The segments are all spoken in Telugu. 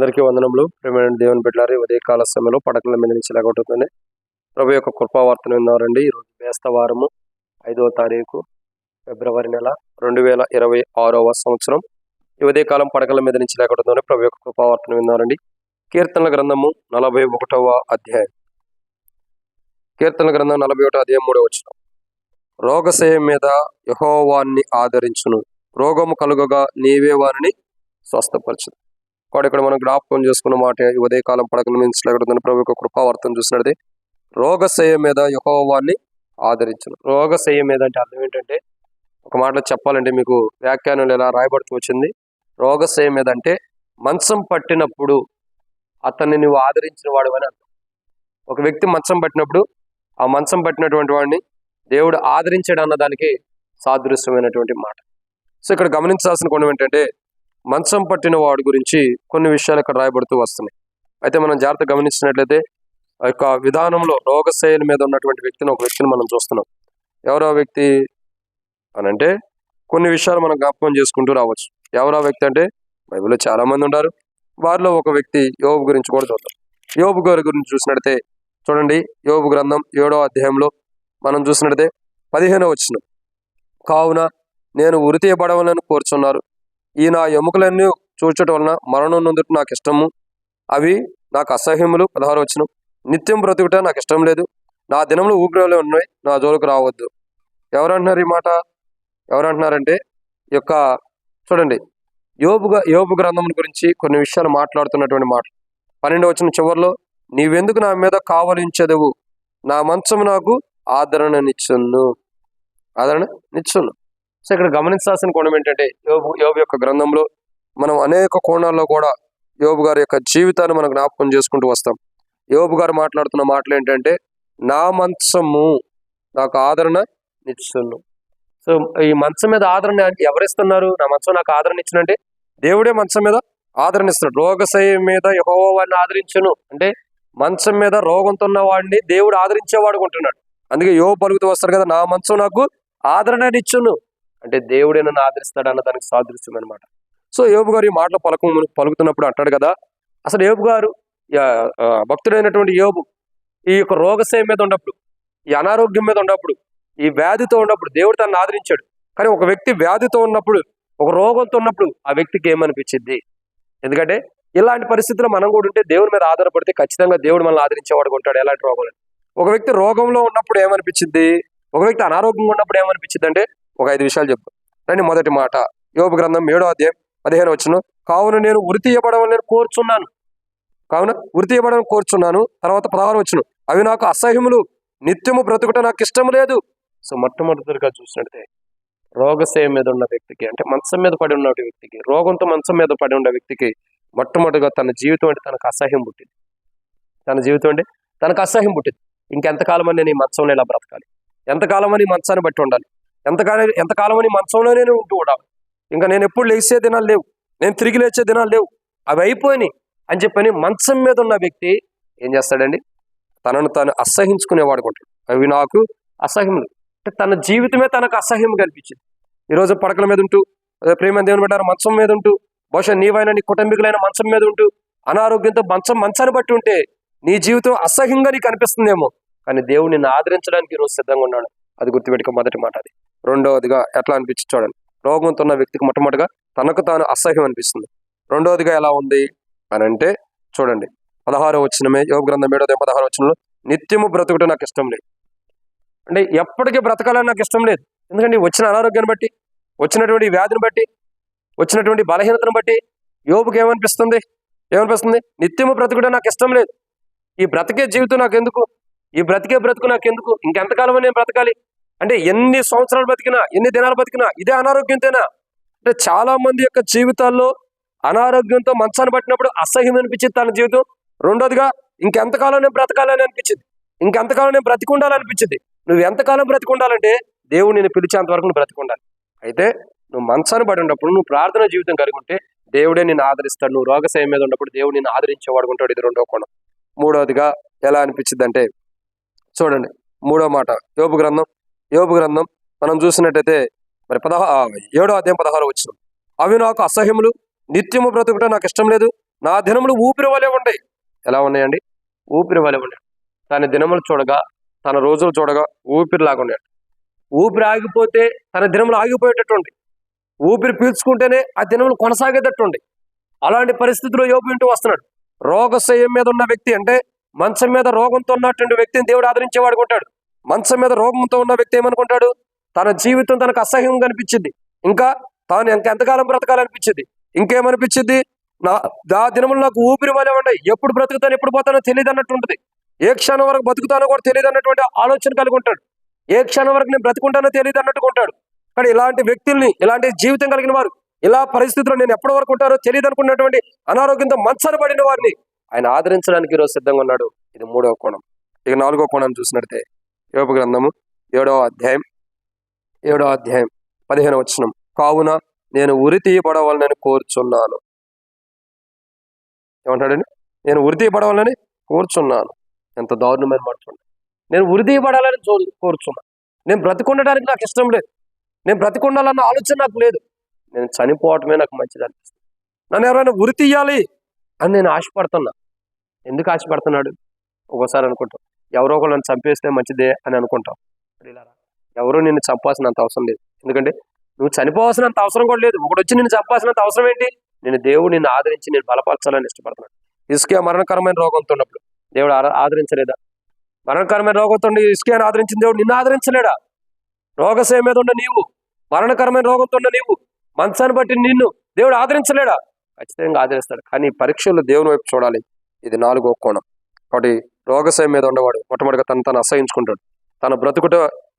అందరికీ వందనములు. ప్రియమైన దేవుని బిడ్డలారా, ఉదయకాల సమయంలో పడకల మీద నుంచి లేకపోతుంది ప్రభు యొక్క కృపావార్తను విన్నారండి. ఈరోజు బేస్తవారము 5వ తారీఖు ఫిబ్రవరి నెల 2026వ సంవత్సరం. ఈ ఉదయకాలం పడకల మీద నుంచి లేకపోతుంది ప్రభు యొక్క కృపావార్తను విన్నారండి. కీర్తనల గ్రంథము 41వ అధ్యాయం. కీర్తనల గ్రంథం 41వ అధ్యాయం 3వ వచనం. రోగశయం మీద యెహోవాన్ని ఆదరించును, రోగము కలుగగా నీవే వారిని స్వస్థపరచును. ఇక్కడ మనం జ్ఞాపకం చేసుకున్న మాట ఈ ఉదయకాలం పడకల నుంచి లేకపోతే ప్రభు యొక్క కృపావార్తను చూసినట్లయితే రోగశయం మీద యెహోవాన్ని ఆదరించును. రోగశయం మీద అంటే అర్థం ఏంటంటే, ఒక మాటలో చెప్పాలంటే మీకు వ్యాఖ్యానంలో ఎలా రాయబడుతూ వచ్చింది. రోగశయం మీద అంటే మంచం పట్టినప్పుడు అతన్ని నువ్వు ఆదరించిన వాడు అని అర్థం. ఒక వ్యక్తి మంచం పట్టినప్పుడు ఆ మంచం పట్టినటువంటి వాడిని దేవుడు ఆదరించాడు అన్నదానికి సాదృశ్యమైనటువంటి మాట. సో ఇక్కడ గమనించాల్సిన కొన్ని ఏంటంటే, మంచం పట్టిన వాడి గురించి కొన్ని విషయాలు ఇక్కడ రాయబడుతూ వస్తున్నాయి. అయితే మనం జాగ్రత్త గమనించినట్లయితే ఆ యొక్క విధానంలో రోగశైలి మీద ఉన్నటువంటి ఒక వ్యక్తిని మనం చూస్తున్నాం. ఎవరో వ్యక్తి అనంటే కొన్ని విషయాలు మనం జ్ఞాపకం చేసుకుంటూ రావచ్చు. ఎవరో వ్యక్తి అంటే బైబిల్లో చాలా మంది ఉన్నారు. వారిలో ఒక వ్యక్తి యోబు గురించి కూడా చూద్దాం. యోబు గారి గురించి చూసినట్లయితే చూడండి, యోబు గ్రంథం 7వ అధ్యాయంలో మనం చూసినట్లయితే 15వ వచనం. కావున నేను ఉరి తీయబడవలని కోరుచున్నారు, ఈ నా ఎముకలన్నీ చూచటం వలన మరణం నొందుట నాకు ఇష్టము, అవి నాకు అసహ్యములు. 16వ వచనం. నిత్యం బ్రతుకుట నాకు ఇష్టం లేదు, నా దినములు ఊపిరిలో ఉన్నాయి, నా జోలికి రావద్దు. ఎవరంటున్నారు ఈ మాట? ఎవరంటున్నారంటే ఈ యొక్క చూడండి, యోబు గ్రంథం గురించి కొన్ని విషయాలు మాట్లాడుతున్నటువంటి మాట. 12వ వచనం చివరిలో, నీవెందుకు నా మీద కావలించదవు, నా మంచము నాకు ఆదరణనిచ్చును. సో ఇక్కడ గమనించాల్సిన కోణం ఏంటంటే, యోబు యొక్క గ్రంథంలో మనం అనేక కోణాల్లో కూడా యోబు గారి యొక్క జీవితాన్ని మనం జ్ఞాపకం చేసుకుంటూ వస్తాం. యోబు గారు మాట్లాడుతున్న మాటలు ఏంటంటే, నా మంచము నాకు ఆదరణ ఇచ్చును. సో ఈ మంచం మీద ఆదరణ ఎవరిస్తున్నారు? నా మంచం నాకు ఆదరణ ఇచ్చినంటే దేవుడే మంచం మీద ఆదరణ ఇస్తున్నాడు. రోగశయం మీద యెహోవాని ఆదరించును అంటే మంచం మీద రోగంతో ఉన్న వాడిని దేవుడు ఆదరించేవాడు కొంటున్నాడు. అందుకే యోబు పలుకుతూ వస్తారు కదా, నా మంచం నాకు ఆదరణనిచ్చును అంటే దేవుడే నన్ను ఆదరిస్తాడు అన్న దానికి సాదృశ్యం అనమాట. సో యోబు గారు ఈ మాటలు పలుకుతున్నప్పుడు అంటాడు కదా, అసలు యోబు గారు భక్తుడైనటువంటి యోబు ఈ యొక్క రోగశయం మీద ఉన్నప్పుడు, ఈ అనారోగ్యం మీద ఉన్నప్పుడు, ఈ వ్యాధితో ఉన్నప్పుడు దేవుడు తనను ఆదరించాడు. కానీ ఒక వ్యక్తి వ్యాధితో ఉన్నప్పుడు, ఒక రోగంతో ఉన్నప్పుడు ఆ వ్యక్తికి ఏమనిపించింది? ఎందుకంటే ఇలాంటి పరిస్థితుల్లో మనం కూడా ఉంటే దేవుడి మీద ఆధారపడితే ఖచ్చితంగా దేవుడు మనల్ని ఆదరించేవాడు ఉంటాడు. ఎలాంటి రోగాలు? ఒక వ్యక్తి రోగంలో ఉన్నప్పుడు ఏమనిపించింది, ఒక వ్యక్తి అనారోగ్యంగా ఉన్నప్పుడు ఏమనిపించింది అంటే ఒక 5 విషయాలు చెప్తాం. రండి. మొదటి మాట, యోబు గ్రంథం 7వ అధ్యాయం 15వ వచనం. కావున నేను ఉరి తీయబడవలని కోరుచున్నాను. తర్వాత 16వ వచనం. అవి నాకు అసహ్యములు, నిత్యము బ్రతుకుట నాకు ఇష్టం లేదు. సో మొట్టమొదటిగా చూసినట్టే రోగశయం మీద ఉన్న వ్యక్తికి, అంటే మంచం మీద పడి ఉన్న వ్యక్తికి, రోగంతో మంచం మీద పడి ఉన్న వ్యక్తికి మొట్టమొదటిగా తన జీవితం అంటే తనకు అసహ్యం పుట్టింది. తనకు అసహ్యం పుట్టింది. ఇంకెంతకాలం అని నేను ఈ మంచంలో ఇలా బ్రతకాలి, ఎంతకాలం అని మంచాన్ని బట్టి ఉండాలి, ఎంతకాలం అని మంచంలో నేను ఉంటూ ఉండాలి, ఇంకా నేను ఎప్పుడు లేచే దినాలు లేవు, నేను తిరిగి లేచే దినాలు లేవు, అవి అయిపోయినాయి అని చెప్పని మంచం మీద ఉన్న వ్యక్తి ఏం చేస్తాడండి? తనను తాను అసహించుకునేవాడు కొంటాడు. అవి నాకు అసహ్యములు అంటే తన జీవితమే తనకు అసహ్యం కనిపించింది. ఈరోజు పడకల మీద ఉంటూ, ప్రేమ దేవుని పెట్టారు మంచం మీద ఉంటూ, బహుశా నీవైనా నీ కుటుంబీకులైన మంచం మీద ఉంటూ అనారోగ్యంతో మంచాన్ని బట్టి ఉంటే నీ జీవితం అసహ్యంగా నీకు అనిపిస్తుందేమో, కానీ దేవుడు నిన్ను ఆదరించడానికి ఈరోజు సిద్ధంగా ఉన్నాడు. అది గుర్తుపెట్టుకో. మొదటి మాట అది. రెండవదిగా ఎట్లా అనిపించి చూడండి, రోగంతో ఉన్న వ్యక్తికి మొట్టమొదటిగా తనకు తాను అసహ్యం అనిపిస్తుంది. రెండవదిగా ఎలా ఉంది అని అంటే చూడండి, 16వ వచనమే, యోబు గ్రంథం 7వ అధ్యాయం 16వ వచనంలో, నిత్యము బ్రతుకుట నాకు ఇష్టం లేదు అంటే ఎప్పటికీ బ్రతకాలని నాకు ఇష్టం లేదు. ఎందుకంటే వచ్చిన అనారోగ్యాన్ని బట్టి, వచ్చినటువంటి వ్యాధిని బట్టి, వచ్చినటువంటి బలహీనతను బట్టి యోబుకి ఏమనిపిస్తుంది? నిత్యము బ్రతుకుట నాకు ఇష్టం లేదు. ఈ బ్రతికే జీవితం నాకెందుకు, ఈ బ్రతుకు నాకెందుకు, ఇంకెంతకాలం నేను బ్రతకాలి అంటే ఎన్ని సంవత్సరాలు బతికినా, ఎన్ని దినాలు బతికినా ఇదే అనారోగ్యంతోనా? అంటే చాలా మంది యొక్క జీవితాల్లో అనారోగ్యంతో మంచాన్ని పట్టినప్పుడు అసహ్యం అనిపించింది తన జీవితం. రెండోదిగా ఇంకెంతకాలం నేను బ్రతకాలని అనిపించింది, ఇంకెంతకాలం నేను బ్రతికుండాలనిపించింది. నువ్వు ఎంతకాలం బ్రతికుండాలంటే దేవుడు నేను పిలిచేంత వరకు నువ్వు బ్రతికుండాలి. అయితే నువ్వు మంచాన్ని పడి ఉన్నప్పుడు, నువ్వు ప్రార్థన జీవితం కలిగి ఉంటే దేవుడే నిన్ను ఆదరిస్తాడు. నువ్వు రోగశయం మీద ఉన్నప్పుడు దేవుడు నిన్ను ఆదరించేవాడు ఉంటాడు. ఇది రెండో కోణం. మూడవదిగా ఎలా అనిపించింది అంటే చూడండి, 3వ మాట, యోబు గ్రంథం మనం చూసినట్టయితే మరి 7వ అధ్యాయం 16వ వచనం. అవి నాకు అసహ్యములు, నిత్యము బ్రతుకుట నాకు ఇష్టం లేదు, నా దినములు ఊపిరి వలె ఉన్నాయి. ఎలా ఉన్నాయండి? ఊపిరి వలె ఉన్నాయి. తన దినములు చూడగా, తన రోజులు చూడగా ఊపిరిలాగా ఉన్నాడు. ఊపిరి ఆగిపోతే తన దినములు ఆగిపోయేటట్టుండి, ఊపిరి పీల్చుకుంటేనే ఆ దినములు కొనసాగేటట్టుండి. అలాంటి పరిస్థితిలో యోబు ఇంటూ వస్తున్నాడు. రోగశయ్యం మీద ఉన్న వ్యక్తి, అంటే మంచం మీద రోగంతో ఉన్నటువంటి వ్యక్తిని దేవుడు ఆదరించేవాడుకుంటాడు. మంచం మీద రోగంతో ఉన్న వ్యక్తి ఏమనుకుంటాడు? తన జీవితం తనకు అసహ్యంగా అనిపించింది, ఇంకా తాను ఎంతకాలం బ్రతకాలనిపించింది, ఇంకేమనిపించింది? ఆ దినములు నాకు ఊపిరి వలె ఉన్నాయి, ఎప్పుడు బ్రతుకుతాను ఎప్పుడు పోతానో తెలియదు అన్నట్టు ఉంటుంది. ఏ క్షణం వరకు బతుకుతానో కూడా తెలియదు అన్నటువంటి ఆలోచన కలిగి ఉంటాడు. ఏ క్షణం వరకు నేను బ్రతుకుంటానో తెలియదు అన్నట్టుగా ఉంటాడు. కానీ ఇలాంటి వ్యక్తుల్ని, ఇలాంటి జీవితం కలిగిన వారు, ఇలా పరిస్థితుల్లో నేను ఎప్పటి వరకు ఉంటారో తెలియదు అనుకున్నటువంటి అనారోగ్యంతో మంచాన పడిన వారిని ఆయన ఆదరించడానికి ఈరోజు సిద్ధంగా ఉన్నాడు. ఇది 3వ కోణం. ఇక 4వ కోణం చూసినట్టే యోబు గ్రంథము 7వ అధ్యాయం 15వ వచనం. కావున నేను ఉరి తీయబడవాలని కోరుచున్నాను. ఏమంటాడండి? నేను ఉరి తీయబడవాలని కోరుచున్నాను. ఎంత దారుణమైన మాట చూడండి. నేను ఉరి తీయబడాలని కోరుచున్నాను. నేను బ్రతికుండడానికి నాకు ఇష్టం లేదు, నేను బ్రతికుండాలన్న ఆలోచన నాకు లేదు, నేను చనిపోవటమే నాకు మంచిది అనిపిస్తుంది. నన్ను ఎవరైనా ఉరి తీయాలి అని నేను ఆశపడుతున్నా. ఎందుకు ఆశపడుతున్నాడు? ఒక్కోసారి అనుకుంటాం, ఎవరో ఒకరు నన్ను చంపేస్తే మంచిదే అని అనుకుంటాం. ఎవరో నిన్ను చంపాల్సినంత అవసరం లేదు. ఎందుకంటే నువ్వు చనిపోవాల్సినంత అవసరం కూడా లేదు. ఒకటి వచ్చి నిన్ను చంపాల్సినంత అవసరం ఏంటి? నేను దేవుడు నిన్ను ఆదరించి నేను బలపరచాలని ఇష్టపడుతున్నాను. హిజ్కియా మరణకరమైన రోగంతో ఉన్నప్పుడు దేవుడు ఆదరించలేదా? మరణకరమైన రోగంతో హిజ్కియాను ఆదరించిన దేవుడు నిన్ను ఆదరించలేడా? రోగశయ మీద ఉన్న నీవు, మరణకరమైన రోగంతో ఉన్న నీవు, మంచాన్ని బట్టి నిన్ను దేవుడు ఆదరించలేడా? ఖచ్చితంగా ఆదరిస్తాడు. కానీ పరీక్షలు దేవుని వైపు చూడాలి. ఇది 4వ కోణం. కాబట్టి రోగశయ మీద ఉన్నవాడు మొట్టమొదటిగా తను అసహించుకుంటాడు. తన బ్రతుకుట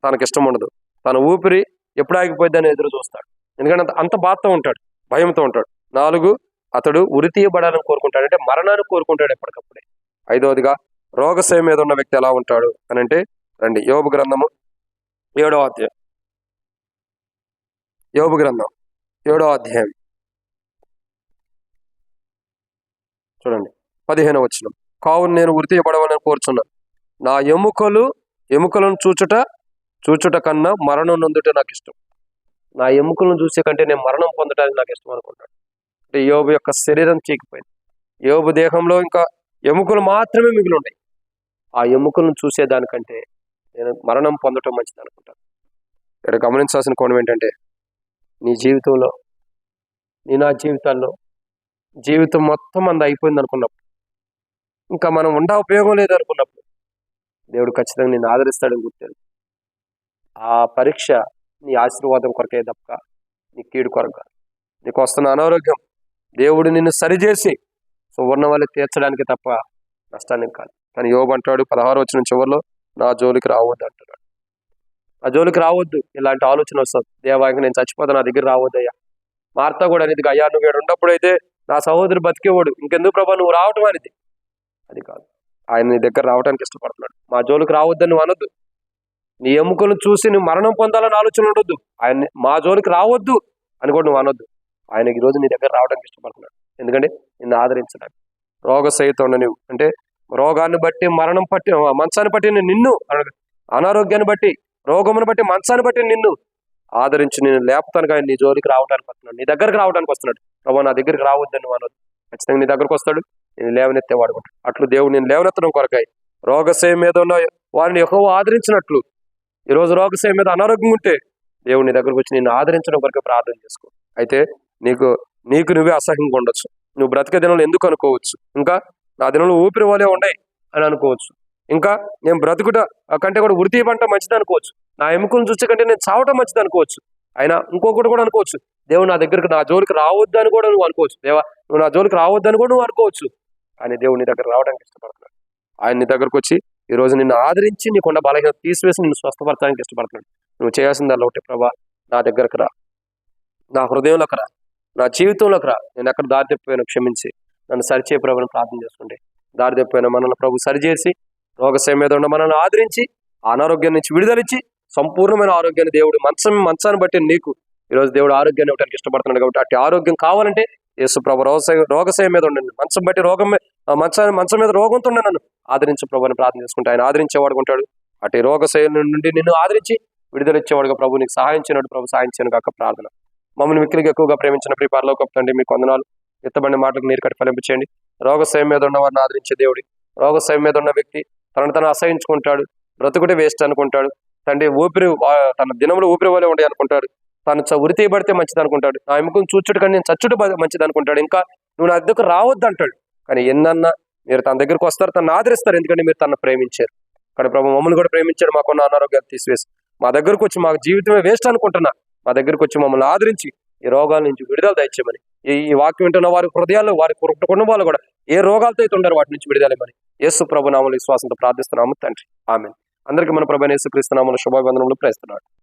తనకి ఇష్టం ఉండదు. తన ఊపిరి ఎప్పుడు ఆగిపోద్దని ఎదురు చూస్తాడు. ఎందుకంటే అంత బాధతో ఉంటాడు, భయంతో ఉంటాడు. 4, అతడు ఉరి తీయబడాలని కోరుకుంటాడు, అంటే మరణాన్ని కోరుకుంటాడు ఎప్పటికప్పుడే. 5వదిగా రోగశయ మీద ఉన్న వ్యక్తి ఎలా ఉంటాడు అని అంటే, రండి యోబు గ్రంథము 7వ అధ్యాయం. యోబు గ్రంథం 7వ అధ్యాయం చూడండి 15వ వచనం. కావున నేను ఉరి తీయబడవాలని కోరుచున్నాను. నా ఎముకలను చూచుట కన్నా మరణం నొందుట నాకు ఇష్టం. నా ఎముకలను చూసే కంటే నేను మరణం పొందడానికి నాకు ఇష్టం అనుకుంటాడు. అంటే యోబు యొక్క శరీరం చీకిపోయింది. యోబు దేహంలో ఇంకా ఎముకలు మాత్రమే మిగిలి ఉన్నాయి. ఆ ఎముకలను చూసేదానికంటే నేను మరణం పొందటం మంచిది అనుకుంటాను. ఇక్కడ గమనించాల్సిన కోణం ఏంటంటే, నీ జీవితంలో, నా జీవితాల్లో జీవితం మొత్తం అంత అయిపోయింది అనుకున్నప్పుడు, ఇంకా మనం ఉపయోగం లేదు అనుకున్నప్పుడు, దేవుడు ఖచ్చితంగా నిన్ను ఆదరిస్తాడని గుర్తు. ఆ పరీక్ష నీ ఆశీర్వాదం కొరకే తప్ప నీ కీడు కొరక. నీకు వస్తున్న అనారోగ్యం దేవుడు నిన్ను సరిచేసి సువర్ణ వల్ల తీర్చడానికి తప్ప నష్టానికి కాదు. కానీ యోబు అంటాడు 16వ వచనం చివరిలో, నా జోలికి రావద్దు అంటున్నాడు. నా జోలికి రావద్దు. ఇలాంటి ఆలోచన వస్తుంది. దేవానికి నేను చచ్చిపోతా, నా దగ్గర రావద్దయ్యా. మార్తా కూడా అనేది, అయ్యా నువ్వు ఇక్కడ ఉన్నప్పుడైతే నా సహోదరు బతికేవాడు, ఇంకెందుకు ప్రభా నువ్వు రావటం అనేది. అది కాదు, ఆయన నీ దగ్గర రావడానికి ఇష్టపడుతున్నాడు. మా జోలికి రావద్దని నువ్వు అనొద్దు. నీ ఎముకలు చూసి నువ్వు మరణం పొందాలని ఆలోచన ఉండొద్దు. ఆయన మా జోలికి రావద్దు అని కూడా నువ్వు అనొద్దు. ఆయన ఈరోజు నీ దగ్గర రావడానికి ఇష్టపడుతున్నాడు. ఎందుకంటే నిన్ను ఆదరించడానికి. రోగశయ్యతో ఉన్న నువ్వు, అంటే రోగాన్ని బట్టి మంచాన్ని బట్టి నిన్ను, అనారోగ్యాన్ని బట్టి, రోగమును బట్టి, మంచాన్ని బట్టి నిన్ను ఆదరించి నేను లేపుతాను. కానీ నీ జోలికి రావడానికి వస్తున్నాడు, నీ దగ్గరకు రావడానికి వస్తున్నాడు. ప్రభు నా దగ్గరికి రావద్దని నువ్వు అనొద్దు. ఖచ్చితంగా నీ దగ్గరకు వస్తాడు, నేను లేవనెత్తేవాడు. అట్లు దేవుడు నేను లేవనెత్తడం కొరకాయి రోగశయ్య మీద ఉన్న వారిని యెహోవా ఆదరించినట్లు, ఈరోజు రోగశయ్య మీద అనారోగ్యం ఉంటే దేవుడు నీ దగ్గరకు వచ్చి నిన్ను ఆదరించడం కొరకు ప్రార్థన చేసుకో. అయితే నీకు నువ్వే అసహ్యంగా ఉండొచ్చు. నువ్వు బ్రతికే దినంలో ఎందుకు అనుకోవచ్చు, ఇంకా నా దినంలో ఊపిరి వలే ఉన్నాయి అని అనుకోవచ్చు. ఇంకా నేను బ్రతుకుట కంటే కూడా ఉరి తీయబడటం మంచిది అనుకోవచ్చు. నా ఎముకలను చూసే కంటే నేను చావటం మంచిది అనుకోవచ్చు. అయినా ఇంకొకటి కూడా అనుకోవచ్చు, దేవుడు నా జోలికి రావద్దు అని కూడా నువ్వు అనుకోవచ్చు. దేవా నువ్వు నా జోలికి రావద్దని కూడా నువ్వు అనుకోవచ్చు. కానీ దేవుడు నీ దగ్గర రావడానికి ఇష్టపడుతున్నాడు. ఆయన నీ దగ్గరకు వచ్చి ఈరోజు నిన్ను ఆదరించి నీకున్న బలహీనత తీసివేసి నిన్ను స్వస్థపరచడానికి ఇష్టపడుతున్నాడు. నువ్వు చేయాల్సింది ఒకటి, ప్రభా నా దగ్గరకు రా, నా హృదయంలోకి రా, నా జీవితంలోకి రా. నేను ఎక్కడ దారి తప్పిపోయినా క్షమించి నన్ను సరిచేయ ప్రభుని ప్రార్థన చేసుకుంటే, దారి తప్పిపోయినా మనల్ని ప్రభు సరిచేసి రోగశయ మీద ఉన్న మనల్ని ఆదరించి అనారోగ్యం నుంచి విడుదలిచ్చి సంపూర్ణమైన ఆరోగ్యాన్ని దేవుడు మంచాన్ని బట్టి నీకు ఈరోజు దేవుడు ఆరోగ్యాన్ని ఇవ్వడానికి ఇష్టపడుతున్నాడు. కాబట్టి అట్టి ఆరోగ్యం కావాలంటే యేసు ప్రభు రోగశయ మీద ఉండండి. మంచం బట్టి మంచం మీద రోగంతో నన్ను ఆదరించు ప్రభు అని ప్రార్థన చేసుకుంటే ఆయన ఆదరించేవాడు ఉంటాడు. అటు రోగశయ నుండి నిన్ను ఆదరించి విడుదలిచ్చేవాడుగా ప్రభు నీకు సహాయం చేయనట్టు ప్రభు సహాయం చేయను కాక ప్రార్థన. మమ్మల్ని మిక్కిలిగా ఎక్కువగా ప్రేమించిన ప్రియ పరలోకపు తండ్రి మీకు వందనాలు. ఎత్తబడిన మాటలకు నీరు కట్టి ఫలింపచేయండి. రోగశయం మీద ఉన్న వారిని ఆదరించే దేవుడి, రోగశయం మీద ఉన్న వ్యక్తి తను అసహించుకుంటాడు, బ్రతుకుటే వేస్ట్ అనుకుంటాడు, తండ్రి తన దినములు ఊపిరి వలె ఉండే అనుకుంటాడు, తను ఉరి తీయబడితే మంచిది అనుకుంటాడు, నా ఎముకను చూచుడు కానీ నేను చచ్చుడు మంచిది అనుకుంటాడు, ఇంకా నువ్వు నా దగ్గరకు రావద్దు అంటాడు. కానీ ఎన్నన్నా మీరు తన దగ్గరకు వస్తారు, తను ఆదరిస్తారు, ఎందుకంటే మీరు తనను ప్రేమించారు. కానీ ప్రభు మమ్మల్ని కూడా ప్రేమించాడు, మాకున్న అనారోగ్యాలు తీసివేసి మా దగ్గరకు వచ్చి మాకు జీవితమే వేస్ట్ అనుకుంటున్నా మా దగ్గరకు వచ్చి మమ్మల్ని ఆదరించి ఈ రోగాల నుంచి విడుదల దయచేయమని, ఈ వాక్యం వింటున్న వారి హృదయాల్లో వారి కుటుంబాలు కూడా ఏ రోగాలతో అయితే ఉండరు వాటి నుంచి విడుదలమని యేసు ప్రభు నామములో విశ్వాసంతో ప్రార్థిస్తున్నాము తండ్రి. ఆమేన్. అందరికీ మన ప్రభువైన యేసుక్రీస్తు నామములో శుభాభివందనములు. ప్రేస్తున్నాడు.